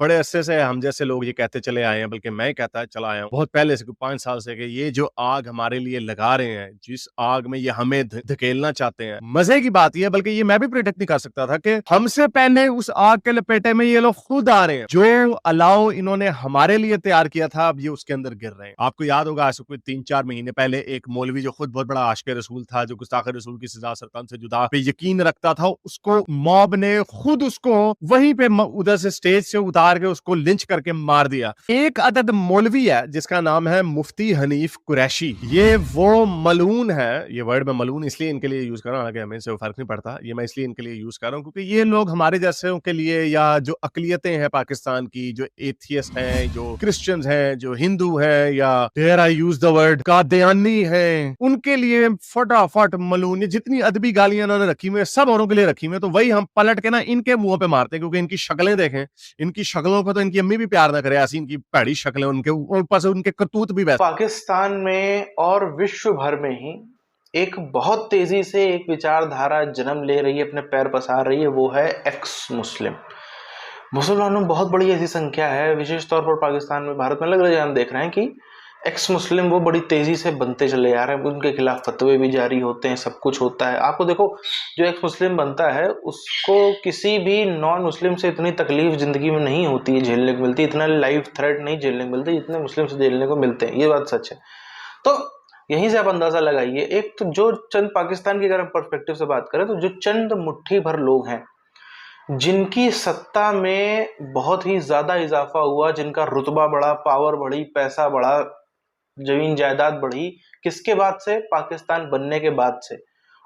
बड़े अरसे से हम जैसे लोग ये कहते चले आए हैं, बल्कि मैं कहता चला आया हूँ बहुत पहले से, 5 साल से, कि ये जो आग हमारे लिए लगा रहे हैं, जिस आग में ये हमें धकेलना चाहते हैं, मजे की बात ये है, बल्कि ये मैं भी प्रिडिक्ट नहीं कर सकता था कि हमसे पहले उस आग के लपेटे में ये लोग खुद आ रहे हैं। जो अलाव इन्होंने हमारे लिए तैयार किया था, अब ये उसके अंदर गिर रहे हैं। आपको याद होगा, आज से कोई 3-4 महीने पहले एक मौलवी जो खुद बहुत बड़ा आशिक रसूल था, जो गुस्ताख रसूल की सजा सरकम से जुदा पे यकीन रखता था, उसको मॉब ने खुद उसको वहीं पे उधर से स्टेज से उतार के उसको लिंच करके मार दिया। एक अदद मौलवी है जिसका नाम है मुफ्ती हनीफ कुरैशी। ये वो मलून है, ये वर्ड में मलून इसलिए इनके लिए यूज कर रहा हूं, हालांकि हमें इससे फर्क नहीं पड़ता, ये मैं इसलिए इनके लिए यूज कर रहा हूं क्योंकि ये लोग हमारे जैसे के लिए, या जो अकलियतें हैं पाकिस्तान की, जो एथियस्ट हैं, जो क्रिश्चियंस हैं, जो हिंदू हैं, या dare I use the word Qadiani हैं, उनके लिए फटाफट मलून, ये जितनी अदबी गालियां इन्होंने रखी हुई है सब औरों के लिए रखी हुई है, तो वही हम पलट के ना इनके मुंह पे मारते हैं, क्योंकि इनकी शक्लें देखें, इनकी शक्लों पर तो इनकी अम्मी भी प्यार ना करे, ऐसी इनकी भैड़ी शक्लें, उनके ऊपर से उनके करतूत भी वैसे। पाकिस्तान में और विश्व भर में ही एक बहुत तेजी से एक विचारधारा जन्म ले रही है, अपने पैर पसार रही है, वो है एक्स मुस्लिम। मुसलमानों में बहुत बड़ी ऐसी संख्या है, विशेष तौर पर पाकिस्तान में, भारत में अलग अलग हम देख रहे हैं कि एक्स मुस्लिम वो बड़ी तेजी से बनते चले जा रहे हैं, उनके खिलाफ फतवे भी जारी होते हैं, सब कुछ होता है। आपको देखो, जो एक्स मुस्लिम बनता है उसको किसी भी नॉन मुस्लिम से इतनी तकलीफ जिंदगी में नहीं होती है, झेलने को मिलती है, इतना लाइफ थ्रेट नहीं झेलने को मिलता जितने मुस्लिम से झेलने को मिलते हैं, ये बात सच है। तो यहीं से आप अंदाजा लगाइए, एक तो जो चंद पाकिस्तान की अगर हम पर्सपेक्टिव से बात करें, तो जो चंद मुट्ठी भर लोग हैं जिनकी सत्ता में बहुत ही ज्यादा इजाफा हुआ, जिनका रुतबा बढ़ा, पावर बढ़ी, पैसा बढ़ा, जमीन जायदाद बढ़ी, किसके बाद से? पाकिस्तान बनने के बाद से।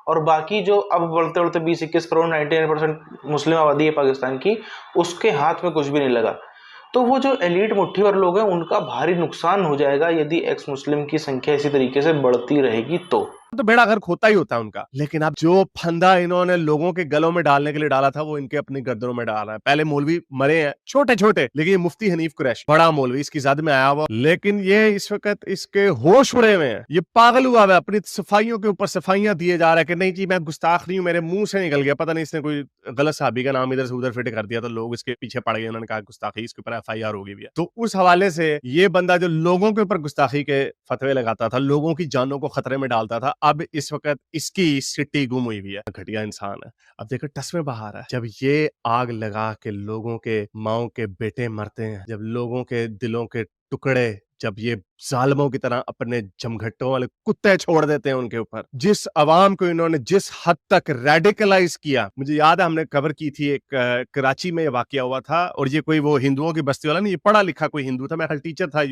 और बाकी जो अब बढ़ते बढ़ते 20-21 करोड़ 99% मुस्लिम आबादी है पाकिस्तान की, उसके हाथ में कुछ भी नहीं लगा। तो वो जो एलीट मुट्ठी भर लोग हैं, उनका भारी नुकसान हो जाएगा यदि एक्स मुस्लिम की संख्या इसी तरीके से बढ़ती रहेगी तो बेड़ा घर खोता ही होता है उनका। लेकिन अब जो फंदा इन्होंने लोगों के गलों में डालने के लिए डाला था, वो इनके अपनी गर्दनों में डाला है। पहले मौलवी मरे हैं छोटे छोटे, लेकिन ये मुफ्ती हनीफ कुरैशी बड़ा मौलवी, इसकी जद में आया हुआ, लेकिन ये इस वक्त इसके होश उड़े हुए हैं, ये पागल हुआ है, अपनी सफाइयों के ऊपर सफाइयां दिए जा रहा है कि नहीं जी मैं गुस्ताख नहीं हूं, मेरे मुंह से निकल गया, पता नहीं इसने कोई गलत साहबी का नाम इधर से उधर फिट कर दिया, तो लोग इसके पीछे पड़ गए, उन्होंने कहा गुस्ताखी, इसके ऊपर FIR होगी भी है। तो उस हवाले से ये बंदा जो लोगों के ऊपर गुस्ताखी के फतवे लगाता था, लोगों की जानों को खतरे में डालता था, अब इस वक्त इसकी सिट्टी गुम हुई है। घटिया इंसान है। अब देखो टस में बाहर है, जब ये आग लगा के लोगों के माओ के बेटे मरते हैं, जब लोगों के दिलों के टुकड़े, जब ये जालिमों की तरह अपने जमघट्टों वाले कुत्ते छोड़ देते हैं उनके ऊपर, जिस अवाम को इन्होंने जिस हद तक रेडिकलाइज किया, मुझे याद है हमने कवर की थी, एक कराची में वाकया हुआ था, और ये कोई वो हिंदुओं की बस्ती वाला नहीं, ये पढ़ा लिखा कोई हिंदू था, मैं कल टीचर था,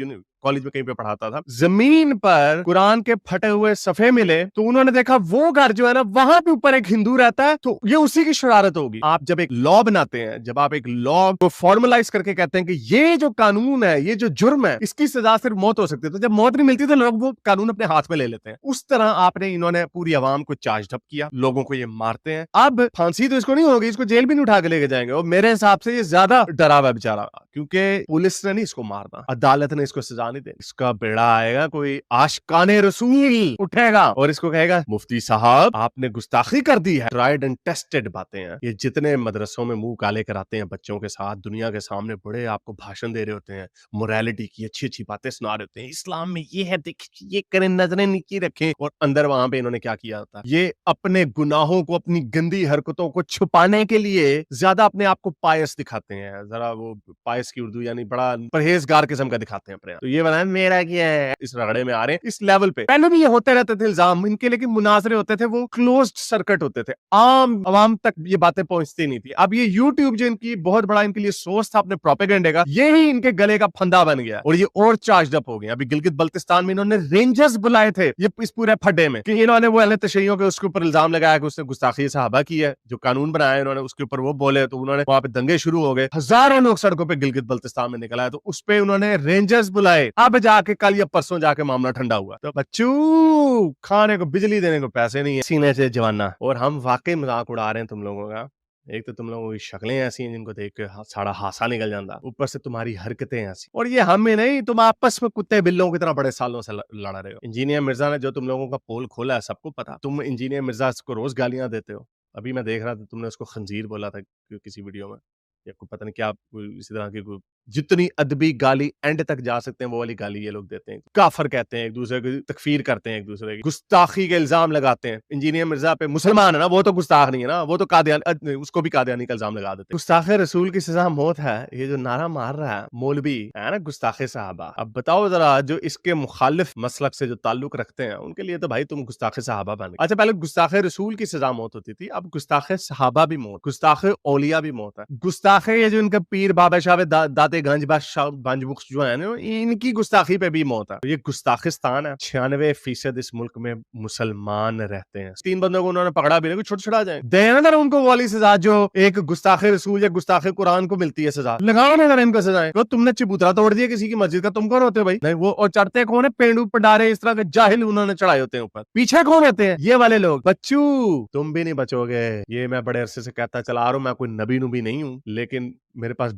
कॉलेज में कहीं पे पढ़ाता था। जमीन पर कुरान के फटे हुए सफे मिले, तो उन्होंने देखा वो घर जो है ना, वहां पे ऊपर एक हिंदू रहता है, तो ये उसी की शरारत होगी। आप जब एक लॉ बनाते हैं, जब आप एक लॉ को फॉर्मलाइज करके कहते हैं कि ये जो कानून है, ये जो जुर्म है, इसकी सजा सिर्फ मौत हो सकती है, तो जब मौत नहीं मिलती तो लोग वो कानून अपने हाथ में ले लेते हैं। उस तरह आपने इन्होंने पूरी आवाम को चार्ज अप किया, लोगों को ये मारते हैं। अब फांसी तो इसको नहीं होगी, इसको जेल भी नहीं उठा के लेके जाएंगे, और मेरे हिसाब से ये ज्यादा डरा हुआ बेचारा, क्योंकि पुलिस ने नहीं इसको मारना, अदालत ने इसको सजा नहीं देनी। इसका बेड़ा आएगा, कोई आशिकाने रसूल उठेगा और इसको कहेगा मुफ्ती साहब आपने गुस्ताखी कर दी है। ट्राइड एंड टेस्टेड बातें हैं ये, जितने मदरसों में मुंह काले कराते हैं बच्चों के साथ, दुनिया के सामने बड़े आपको भाषण दे रहे होते हैं, मोरालिटी की अच्छी अच्छी बातें सुना रहे होते हैं, इस्लाम में ये है, देखिए ये करें, नजरें नीची रखें, और अंदर वहां पे इन्होंने क्या किया था, ये अपने गुनाहों को, अपनी गंदी हरकतों को छुपाने के लिए ज्यादा अपने आप को पायस दिखाते हैं, जरा वो पायस की उर्दू यानी बड़ा परहेजगार किस्म का दिखाते हैं अपने आप। तो ये बना मेरा क्या है, इस रगड़े में आ रहे हैं इस लेवल पे। पहले भी ये होते रहते थे इल्जाम इनके, लेकिन मुनाजरे होते थे वो क्लोज्ड सर्किट होते थे, आम आवाम तक ये बातें पहुंचती नहीं थी। अब ये यूट्यूब जो इनकी बहुत बड़ा इनके लिए सोर्स था अपने प्रोपेगेंडे का, ये ही इनके गले का फंदा बन गया, और ये और चार्ज अप हो गए। अभी गिलगित बल्तिस्तान में इन्होंने रेंजर्स बुलाए थे ये इस पूरे फड्डे में, कि इन्होंने वो अहले तशय्युओं के उसके ऊपर इल्जाम लगाया कि उसने गुस्ताखी सहाबा की है, जो कानून बनाया इन्होंने उसके ऊपर वो बोले, तो उन्होंने वहां पे दंगे शुरू हो गए, हजारों लोग सड़कों पे गिलगित बल्तिस्तान में निकल आए, तो उस पे उन्होंने रेंजर्स बुलाए। अब जाके कल या परसों जाके मामला ठंडा हुआ। तो बच्चू खाने को बिजली देने को पैसे नहीं है, सीने से जवाना, और हम वाकई मजाक उड़ा रहे हैं तुम लोगों का। एक तो तुम लोगों की शक्लें ऐसी हैं जिनको देख के साड़ा हासा निकल जाता, ऊपर से तुम्हारी हरकतें ऐसी, और ये हमें नहीं, तुम आपस में कुत्ते बिल्लों की तरह बड़े सालों से लड़ा रहे हो। इंजीनियर मिर्जा ने जो तुम लोगों का पोल खोला है सबको पता, तुम इंजीनियर मिर्जा को रोज गालियां देते हो। अभी मैं देख रहा था तुमने उसको खंजीर बोला था किसी वीडियो में, या कोई पता नहीं क्या इसी तरह की जितनी अदबी गाली एंड तक जा सकते हैं वो वाली गाली ये लोग देते हैं। काफर कहते हैं, एक दूसरे की तकफीर करते हैं, एक दूसरे की गुस्ताखी के इल्जाम लगाते हैं। इंजीनियर मिर्जा पे मुसलमान है ना, वो तो गुस्ताख नहीं है ना, वो तो कादियानी, उसको भी कादियानी का इल्जाम लगा देते हैं। गुस्ताखे रसूल की सजा मौत है, ये जो नारा मार रहा है मौलवी है ना गुस्ताखे साहबा। अब बताओ जरा, जो इसके मुखालिफ मसलक से जो ताल्लुक रखते हैं उनके लिए तो भाई तुम गुस्ताखे साहबा बन गए। अच्छा, पहले गुस्ताखे रसूल की सजा मौत होती थी, अब गुस्ताखे साहबा भी मौत, गुस्ताखे औलिया भी मौत है। गुस्ताखे ये जो इनका पीर बाबा शाह दाते गंज बादशाह बख्श जो है ना, इनकी गुस्ताखी पे भी मौत है। ये गुस्ताखिस्तान है। 96% इस मुल्क में मुसलमान रहते हैं। 3 बंदों को उन्होंने पकड़ा भी नहीं, छुट छुड़ा जाए, देना ना उनको वाली सजा जो एक गुस्ताखे रसूल या गुस्ताखे कुरान को मिलती है सजा, लगाओ ना इनको सजाएं। तो तुमने चबूतरा तोड़ दिया किसी की मस्जिद का, तुम कौन होते हो भाई? नहीं वो, और चढ़ते कौन है? पेंडू पडारे इस तरह के जाहिल उन्होंने चढ़ाए होते हैं ऊपर। पीछे कौन रहते हैं? ये वाले लोग। बच्चू तुम भी नहीं बचोगे, ये मैं बड़े अरसे से कहता चला आ रहा हूं। मैं कोई नबी नुबी नहीं हूं, लेकिन मेरे पास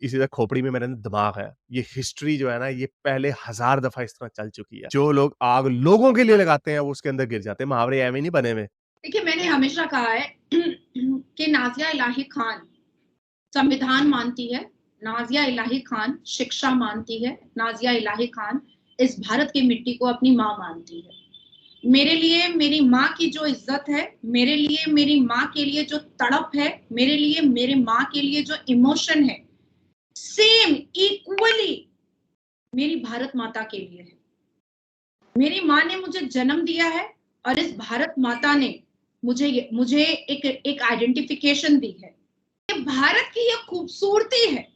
इसी तरह खोपड़ी में मेरे अंदर दिमाग है। ये हिस्ट्री जो है ना, ये पहले 1000 दफा इस तरह चल चुकी है। जो लोग आग लोगों के लिए लगाते हैं वो उसके अंदर गिर जाते हैं। मुहावरे एवं नहीं बने हुए। देखिए, मैंने हमेशा कहा है कि नाजिया इलाही खान संविधान मानती है, नाजिया इलाही खान शिक्षा मानती है, नाजिया इलाही खान इस भारत की मिट्टी को अपनी माँ मानती है। मेरे लिए मेरी माँ की जो इज्जत है, मेरे लिए मेरी माँ के लिए जो तड़प है, मेरे लिए मेरी माँ के लिए जो इमोशन है, सेम इक्वली मेरी भारत माता के लिए है। मेरी माँ ने मुझे जन्म दिया है और इस भारत माता ने मुझे एक आइडेंटिफिकेशन दी है। भारत की ये खूबसूरती है,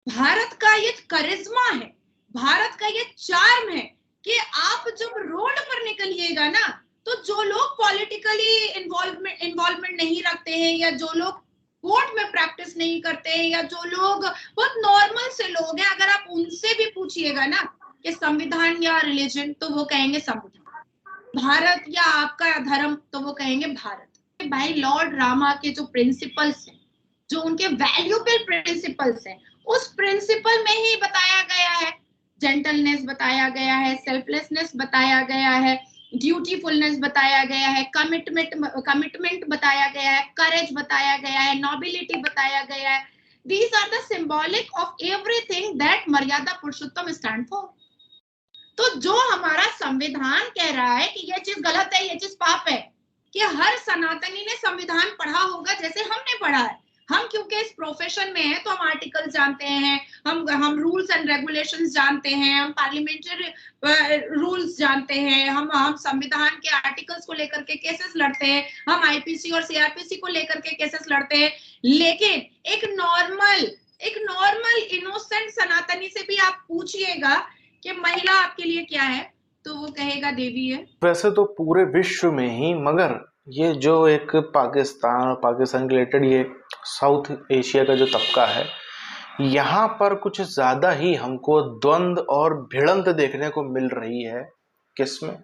भारत का ये करिश्मा है, भारत का ये चार्म है कि आप जब रोड पर निकलिएगा ना, तो जो लोग पॉलिटिकली इन्वॉल्वमेंट नहीं रखते हैं, या जो लोग कोर्ट में प्रैक्टिस नहीं करते हैं, या जो लोग बहुत नॉर्मल से लोग हैं, अगर आप उनसे भी पूछिएगा ना कि संविधान या रिलीजन, तो वो कहेंगे संविधान। भारत या आपका धर्म, तो वो कहेंगे भारत। भाई लॉर्ड रामा के जो प्रिंसिपल्स हैं, जो उनके वैल्यूबल प्रिंसिपल्स हैं, उस प्रिंसिपल में ही बताया गया है, जेंटलनेस बताया गया है, सेल्फलेसनेस बताया गया है, ड्यूटीफुलनेस बताया गया है, कमिटमेंट बताया गया है, करेज बताया गया है, नोबिलिटी बताया गया है। These are the symbolic of everything that मर्यादा पुरुषोत्तम स्टैंड फॉर। तो जो हमारा संविधान कह रहा है कि ये चीज गलत है, ये चीज पाप है, कि हर सनातनी ने संविधान पढ़ा होगा जैसे हमने पढ़ा है। हम क्योंकि इस प्रोफेशन में हैं, तो हम आर्टिकल जानते हैं, हम रूल्स एंड रेगुलेशंस जानते हैं, हम पार्लियामेंट्री रूल्स जानते हैं, हम संविधान के आर्टिकल्स को लेकर के केसेस लड़ते हैं, हम आईपीसी और सीआरपीसी को लेकर के केसेस लड़ते हैं। लेकिन एक नॉर्मल इनोसेंट सनातनी से भी आप पूछिएगा कि महिला आपके लिए क्या है, तो वो कहेगा देवी है। वैसे तो पूरे विश्व में ही, मगर ये जो एक पाकिस्तान और पाकिस्तान रिलेटेड ये साउथ एशिया का जो तबका है, यहाँ पर कुछ ज़्यादा ही हमको द्वंद्व और भिड़ंत देखने को मिल रही है। किसमें?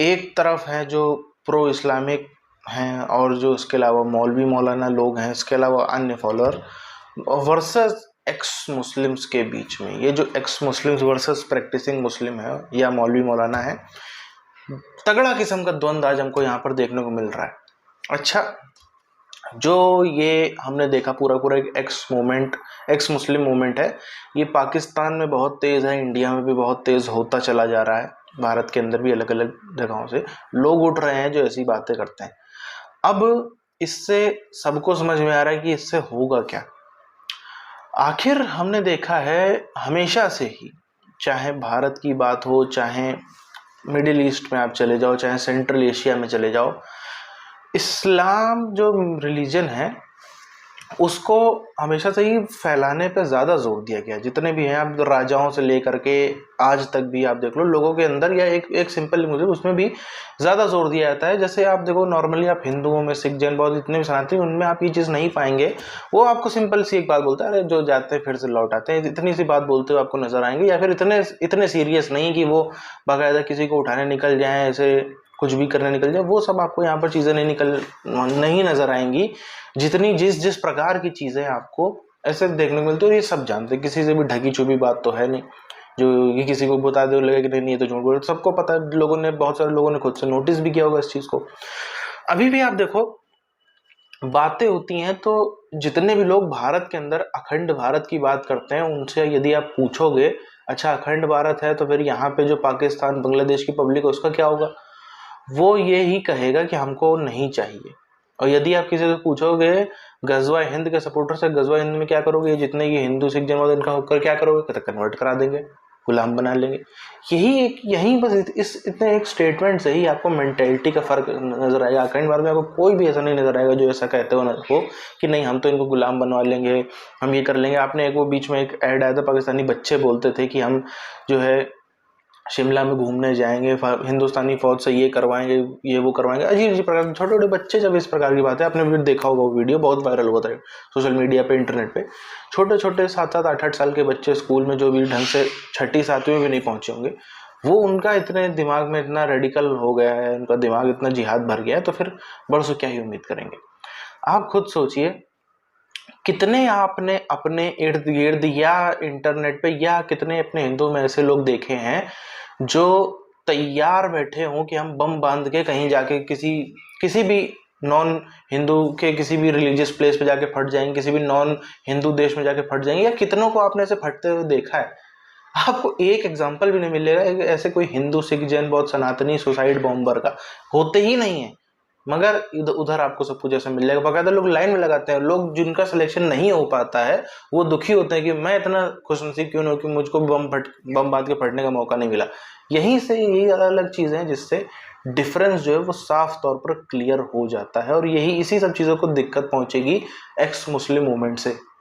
एक तरफ है जो प्रो इस्लामिक हैं और जो इसके अलावा मौलवी मौलाना लोग हैं, इसके अलावा अन्य फॉलोअर, वर्सेस एक्स मुस्लिम्स के बीच में। ये जो एक्स मुस्लिम्स वर्सेस प्रैक्टिसिंग मुस्लिम है या मौलवी मौलाना है, तगड़ा किस्म का द्वंद्व आज हमको यहाँ पर देखने को मिल रहा है। अच्छा, जो ये हमने देखा पूरा एक एक्स मुस्लिम मूवमेंट है, ये पाकिस्तान में बहुत तेज़ है, इंडिया में भी बहुत तेज़ होता चला जा रहा है, भारत के अंदर भी अलग अलग जगहों से लोग उठ रहे हैं जो ऐसी बातें करते हैं। अब इससे सबको समझ में आ रहा है कि इससे होगा क्या। आखिर हमने देखा है हमेशा से ही, चाहे भारत की बात हो, चाहे मिडिल ईस्ट में आप चले जाओ, चाहे सेंट्रल एशिया में चले जाओ, इस्लाम जो रिलीजन है उसको हमेशा से ही फैलाने पे ज़्यादा जोर दिया गया। जितने भी हैं, आप राजाओं से लेकर के आज तक भी आप देख लो, लोगों के अंदर या एक सिंपल मुझे उसमें भी ज़्यादा जोर दिया जाता है। जैसे आप देखो नॉर्मली आप हिंदुओं में, सिख, जैन, बौद्ध, इतने भी सनातनी, उनमें आप ये चीज़ नहीं पाएंगे। वो आपको सिंपल सी एक बात बोलता है, अरे जो जाते हैं फिर से लौट आते हैं, इतनी सी बात बोलते हुए आपको नजर आएंगे। या फिर इतने सीरियस नहीं कि वो बाकायदा किसी को उठाने निकल जाए, ऐसे कुछ भी करने निकल जाए, वो सब आपको यहाँ पर चीज़ें नहीं नजर आएंगी। जितनी जिस प्रकार की चीज़ें आपको ऐसे देखने को मिलती है, और ये सब जानते हैं, किसी से भी ढकी छुपी बात तो है नहीं जो ये किसी को बता दे लगे कि नहीं ये तो झूठ बोल। सबको पता है, बहुत सारे लोगों ने खुद से नोटिस भी किया होगा इस चीज़ को। अभी भी आप देखो बातें होती हैं तो जितने भी लोग भारत के अंदर अखंड भारत की बात करते हैं उनसे यदि आप पूछोगे अच्छा अखंड भारत है तो फिर यहाँ पे जो पाकिस्तान बांग्लादेश की पब्लिक है उसका क्या होगा, वो ये ही कहेगा कि हमको नहीं चाहिए। और यदि आप किसी से पूछोगे गजवा हिंद के सपोर्टर से गजवा हिंद में क्या करोगे, जितने ये हिंदू सिख जन इनका होकर क्या करोगे, कहते कन्वर्ट करा देंगे, गुलाम बना लेंगे। यही बस इस इतने एक स्टेटमेंट से ही आपको मेंटेलिटी का फर्क नजर आएगा। अखंड भारत में आपको कोई भी ऐसा नहीं नजर आएगा जो ऐसा कहते हो कि नहीं हम तो इनको गुलाम बनवा लेंगे, हम ये कर लेंगे। आपने एक वो बीच में एक ऐड आया था, पाकिस्तानी बच्चे बोलते थे कि हम जो है शिमला में घूमने जाएंगे, हिंदुस्तानी फौज से ये करवाएंगे, ये वो करवाएंगे, अजीब अजीब प्रकार के छोटे छोटे बच्चे जब इस प्रकार की बात है, आपने भी देखा होगा वो वीडियो बहुत वायरल हुआ था सोशल मीडिया पे, इंटरनेट पे। छोटे छोटे 7-7 8-8 साल के बच्चे स्कूल में जो भी ढंग से 6ठी 7वीं में भी नहीं पहुंचे होंगे, वो उनका इतने दिमाग में इतना रेडिकल हो गया है, उनका दिमाग इतना जिहाद भर गया है, तो फिर बड़ों से क्या ही उम्मीद करेंगे। आप खुद सोचिए कितने आपने अपने इर्द गिर्द या इंटरनेट पे या कितने अपने हिंदू में ऐसे लोग देखे हैं जो तैयार बैठे हों कि हम बम बांध के कहीं जाके किसी भी नॉन हिंदू के किसी भी रिलीजियस प्लेस पे जाके फट जाएंगे, किसी भी नॉन हिंदू देश में जाके फट जाएंगे। या कितनों को आपने ऐसे फटते हुए देखा है? आपको एक एग्जांपल भी नहीं मिलेगा ऐसे कोई हिंदू सिख जैन बौद्ध सनातनी सुसाइड बॉम्बर का, होते ही नहीं है। मगर उधर आपको सब कुछ ऐसा मिल जाएगा। बकायदा लोग लाइन में लगाते हैं। लोग जिनका सिलेक्शन नहीं हो पाता है वो दुखी होते हैं कि मैं इतना खुशनसीब क्यों नहीं हूं कि मुझको बम बांध के फटने का मौका नहीं मिला। यहीं से यही अलग अलग चीजें हैं जिससे डिफरेंस जो है वो साफ तौर पर क्लियर हो जाता है। और यही इसी सब चीजों को दिक्कत पहुंचेगी एक्स मुस्लिम मूवमेंट से।